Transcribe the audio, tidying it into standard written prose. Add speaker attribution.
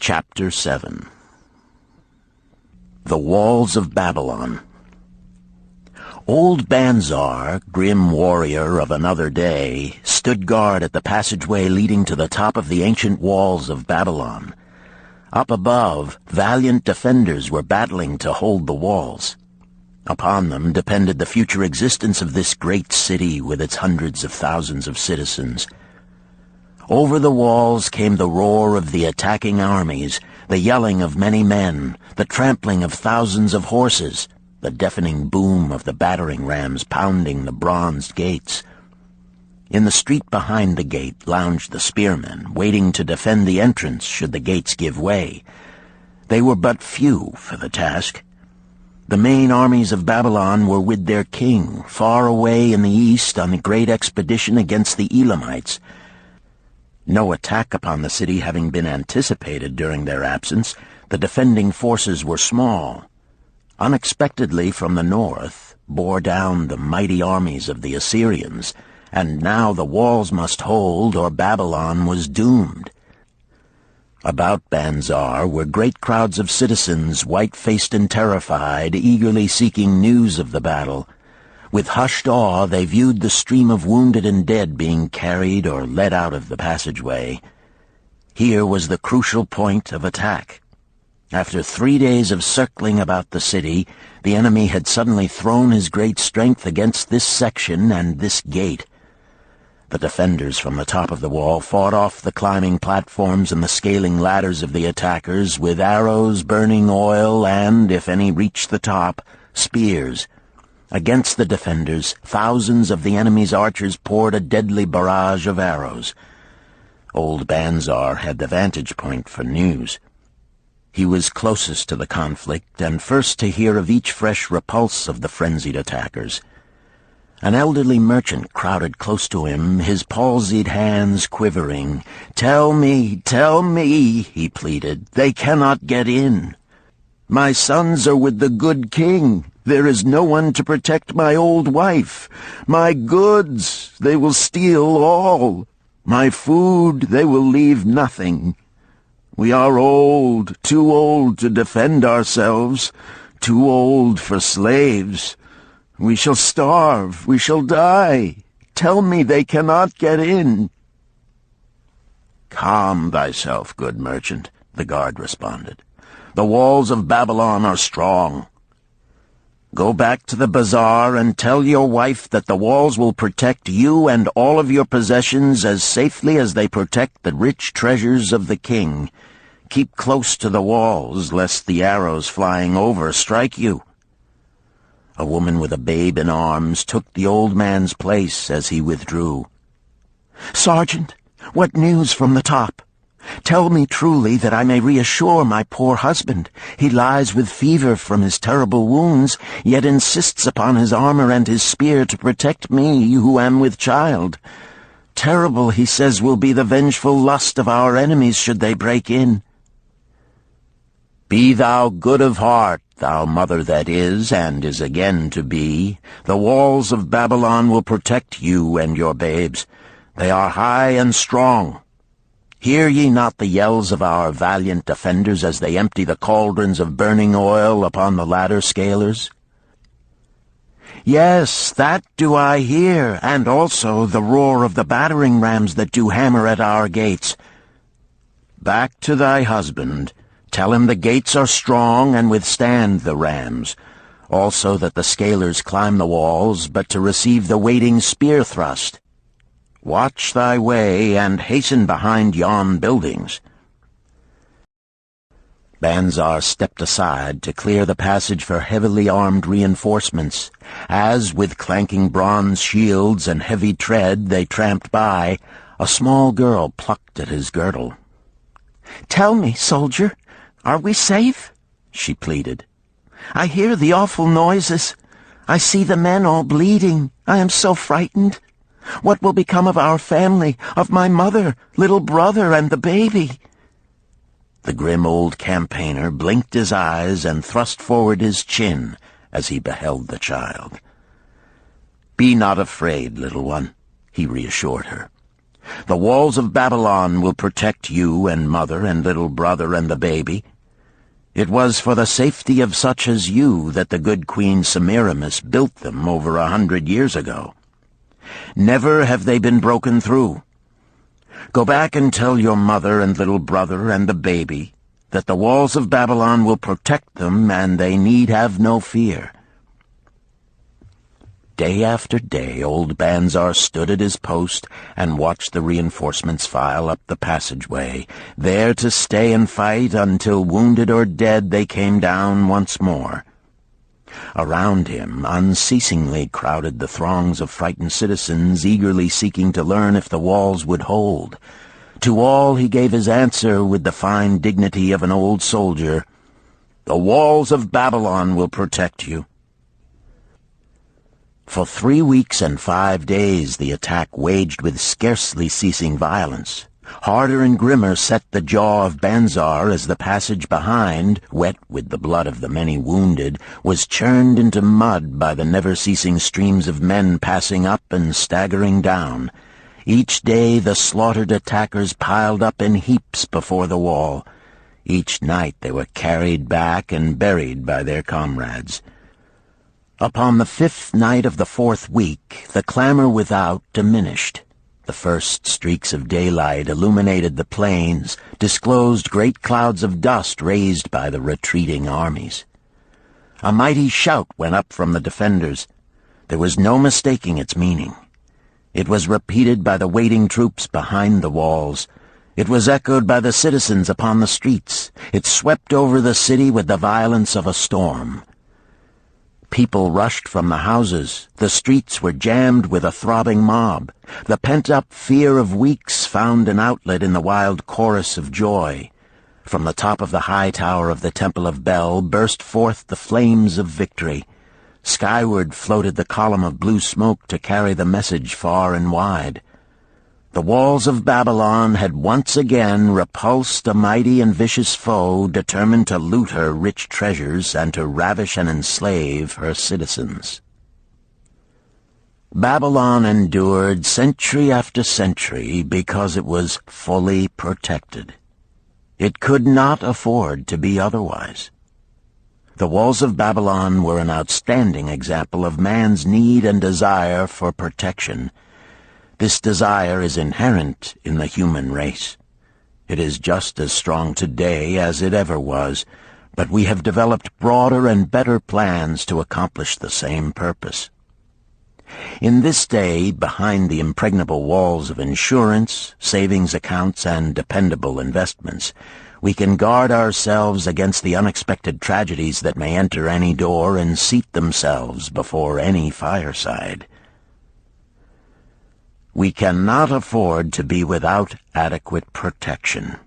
Speaker 1: Chapter 7. The Walls of Babylon. Old Banzar, grim warrior of another day, stood guard at the passageway leading to the top of the ancient walls of Babylon. Up above, valiant defenders were battling to hold the walls. Upon them depended the future existence of this great city with its hundreds of thousands of citizens. Over the walls came the roar of the attacking armies, the yelling of many men, the trampling of thousands of horses, the deafening boom of the battering rams pounding the bronzed gates. In the street behind the gate lounged the spearmen, waiting to defend the entrance should the gates give way. They were but few for the task. The main armies of Babylon were with their king, far away in the east on a great expedition against the Elamites. No attack upon the city having been anticipated during their absence, the defending forces were small. Unexpectedly from the north bore down the mighty armies of the Assyrians, and now the walls must hold or Babylon was doomed. About Banzar were great crowds of citizens, white-faced and terrified, eagerly seeking news of the battle. With hushed awe they viewed the stream of wounded and dead being carried or led out of the passageway. Here was the crucial point of attack. After 3 days of circling about the city, the enemy had suddenly thrown his great strength against this section and this gate. The defenders from the top of the wall fought off the climbing platforms and the scaling ladders of the attackers with arrows, burning oil, and, if any reached the top, spears. Against the defenders, thousands of the enemy's archers poured a deadly barrage of arrows. Old Banzar had the vantage point for news. He was closest to the conflict and first to hear of each fresh repulse of the frenzied attackers. An elderly merchant crowded close to him, his palsied hands quivering. tell me," he pleaded. "They cannot get in. My sons are with the good king. There is no one to protect my old wife. My goods, they will steal all. My food, they will leave nothing. We are old, too old to defend ourselves, too old for slaves. We shall starve, we shall die. Tell me they cannot get in." "Calm thyself, good merchant," the guard responded. "The walls of Babylon are strong. Go back to the bazaar and tell your wife that the walls will protect you and all of your possessions as safely as they protect the rich treasures of the king. Keep close to the walls, lest the arrows flying over strike you." A woman with a babe in arms took the old man's place as he withdrew. "Sergeant, what news from the top? Tell me truly that I may reassure my poor husband. He lies with fever from his terrible wounds, yet insists upon his armor and his spear to protect me who am with child. Terrible, he says, will be the vengeful lust of our enemies should they break in." "Be thou good of heart, thou mother that is and is again to be. The walls of Babylon will protect you and your babes. They are high and strong. Hear ye not the yells of our valiant defenders as they empty the cauldrons of burning oil upon the ladder scalers?" "Yes, that do I hear, and also the roar of the battering rams that do hammer at our gates." "Back to thy husband. Tell him the gates are strong and withstand the rams. Also that the scalers climb the walls, but to receive the waiting spear thrust. Watch thy way, and hasten behind yon buildings." Banzar stepped aside to clear the passage for heavily armed reinforcements, as, with clanking bronze shields and heavy tread they tramped by, a small girl plucked at his girdle. "Tell me, soldier, are we safe?" she pleaded. "I hear the awful noises. I see the men all bleeding. I am so frightened. What will become of our family, of my mother, little brother, and the baby?" The grim old campaigner blinked his eyes and thrust forward his chin as he beheld the child. "Be not afraid, little one," he reassured her. The walls of Babylon will protect you and mother and little brother and the baby. It was for the safety of such as you that the good Queen Semiramis built them over 100 years ago. Never have they been broken through. Go back and tell your mother and little brother and the baby that the walls of Babylon will protect them and they need have no fear." Day after day old Banzar stood at his post and watched the reinforcements file up the passageway, there to stay and fight until wounded or dead they came down once more. Around him unceasingly crowded the throngs of frightened citizens eagerly seeking to learn if the walls would hold. To all he gave his answer with the fine dignity of an old soldier: "The walls of Babylon will protect you." For 3 weeks and 5 days the attack waged with scarcely ceasing violence. Harder and grimmer set the jaw of Banzar as the passage behind, wet with the blood of the many wounded, was churned into mud by the never-ceasing streams of men passing up and staggering down. Each day the slaughtered attackers piled up in heaps before the wall. Each night they were carried back and buried by their comrades. Upon the 5th night of the 4th week, the clamor without diminished. The first streaks of daylight illuminated the plains, disclosed great clouds of dust raised by the retreating armies. A mighty shout went up from the defenders. There was no mistaking its meaning. It was repeated by the waiting troops behind the walls. It was echoed by the citizens upon the streets. It swept over the city with the violence of a storm. People rushed from the houses. The streets were jammed with a throbbing mob. The pent-up fear of weeks found an outlet in the wild chorus of joy. From the top of the high tower of the Temple of Bel burst forth the flames of victory. Skyward floated the column of blue smoke to carry the message far and wide. The walls of Babylon had once again repulsed a mighty and vicious foe determined to loot her rich treasures and to ravish and enslave her citizens. Babylon endured century after century because it was fully protected. It could not afford to be otherwise. The walls of Babylon were an outstanding example of man's need and desire for protection. This desire is inherent in the human race. It is just as strong today as it ever was, but we have developed broader and better plans to accomplish the same purpose. In this day, behind the impregnable walls of insurance, savings accounts, and dependable investments, we can guard ourselves against the unexpected tragedies that may enter any door and seat themselves before any fireside. We cannot afford to be without adequate protection.